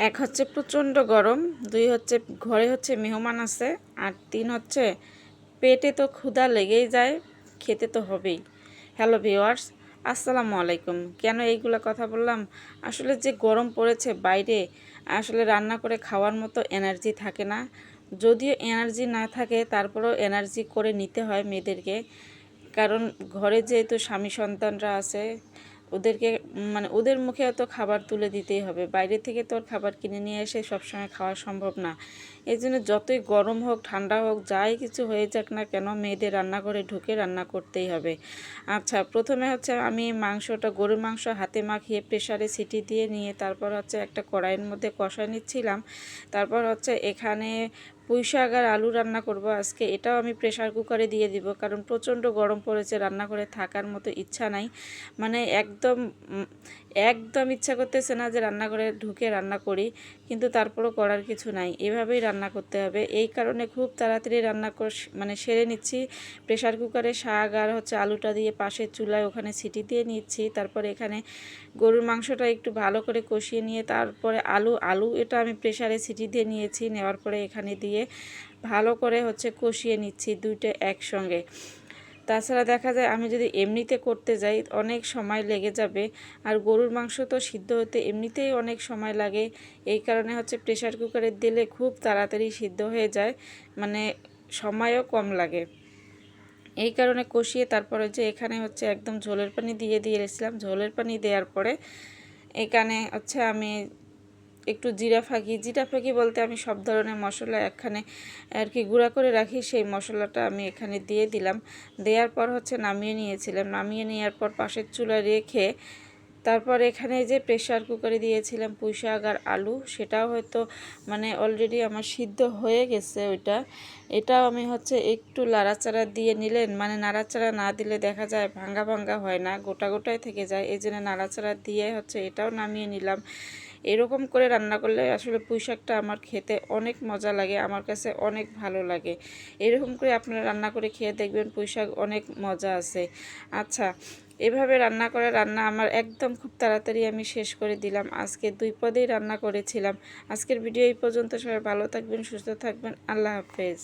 এক হচ্ছে প্রচণ্ড গরম, দুই হচ্ছে ঘরে হচ্ছে মেহমান আছে, আর তিন হচ্ছে পেটে তো ক্ষুধা লেগেই যায়, খেতে তো হবেই। হ্যালো ভিওয়ার্স, আসসালামু আলাইকুম। কেন এইগুলো কথা বললাম, আসলে যে গরম পড়েছে বাইরে, আসলে রান্না করে খাওয়ার মতো এনার্জি থাকে না। যদিও এনার্জি না থাকে, তারপরেও এনার্জি করে নিতে হয় মেয়েদেরকে। কারণ ঘরে যেহেতু স্বামী সন্তানরা আছে, ওদেরকে ওদের মুখে তো খাবার তুলে দিতেই হবে। বাইরে থেকে তো আর খাবার কিনে নিয়ে এসে সবসময় খাওয়া সম্ভব না। এই জন্য যতই গরম হোক ঠান্ডা হোক যাই কিছু হয়ে যাক না কেন, মেয়েদের রান্নাঘরে ঢুকে রান্না করতেই হবে। আচ্ছা, প্রথমে হচ্ছে আমি গরুর মাংস হাতে মাখিয়ে প্রেসারে সিটি দিয়ে নিয়ে তারপর হচ্ছে একটা কড়াইয়ের মধ্যে কষায় নিচ্ছিলাম। তারপর হচ্ছে এখানে পুঁই শাক আর আলু রান্না করব আজকে। এটাও আমি প্রেসার কুকারে দিয়ে দিব, কারণ প্রচণ্ড গরম পড়েছে, রান্নাঘরে থাকার মতো ইচ্ছা নাই। একদম ইচ্ছা করতেছে না যে রান্নাঘরে ঢুকে রান্না করি, কিন্তু তারপরও করার কিছু নাই, এভাবেই রান্না করতে হবে। এই কারণে খুব তাড়াতাড়ি রান্না সেরে নিচ্ছি। প্রেসার কুকারে শাক আর হচ্ছে আলুটা দিয়ে পাশের চুলায় ওখানে সিটি দিয়ে নিচ্ছি। তারপরে এখানে গরুর মাংসটা একটু ভালো করে কষিয়ে নিয়ে তারপরে আলু এটা আমি প্রেসারে সিটি দিয়ে নিয়েছি। নেওয়ার পরে এখানে দিয়ে ভালো করে হচ্ছে কষিয়ে নিচ্ছি দুইটা একসঙ্গে। তাছাড়া দেখা যায় আমি যদি এমনিতে করতে যাই অনেক সময় লেগে যাবে, আর গরুর মাংস তো সিদ্ধ হতে এমনিতেই অনেক সময় লাগে। এই কারণে হচ্ছে প্রেসার কুকারে দিলে খুব তাড়াতাড়ি সিদ্ধ হয়ে যায়, সময়ও কম লাগে। এই কারণে কষিয়ে তারপরে যে এখানে হচ্ছে একদম ঝোলের পানি দিয়ে দিয়েছিলাম। ঝোলের পানি দেওয়ার পরে এখানে হচ্ছে আমি একটু জিরা ফাঁকি বলতে আমি সব ধরনের মশলা এখানে আর কি গুঁড়া করে রাখি, সেই মশলাটা আমি এখানে দিয়ে দিলাম। দেওয়ার পর হচ্ছে নামিয়ে নিয়েছিলাম। নামিয়ে নেওয়ার পর পাশের চুলায় রেখে তারপর এখানে যে প্রেসার কুকারে দিয়েছিলাম পুঁই শাক আর আলু, সেটাও হয়তো অলরেডি আমার সিদ্ধ হয়ে গেছে এটাও আমি হচ্ছে একটু নাড়াচাড়া দিয়ে নিলেন, নাড়াচাড়া না দিলে দেখা যায় ভাঙ্গা ভাঙ্গা হয় না, গোটা গোটাই থেকে যায়। এই জন্য নাড়াচাড়া দিয়ে হচ্ছে এটাও নামিয়ে নিলাম। এরকম করে রান্না করলে আসলে পুঁই শাকটা আমার খেতে অনেক মজা লাগে, আমার কাছে অনেক ভালো লাগে। এরকম করে আপনারা রান্না করে খেয়ে দেখবেন, পুঁই শাক অনেক মজা আছে। আচ্ছা, এভাবে রান্না আমার একদম খুব তাড়াতাড়ি আমি শেষ করে দিলাম। আজকে 2 পদেই রান্না করেছিলাম। আজকের ভিডিও এই পর্যন্ত। সবাই ভালো থাকবেন, সুস্থ থাকবেন। আল্লাহ হাফেজ।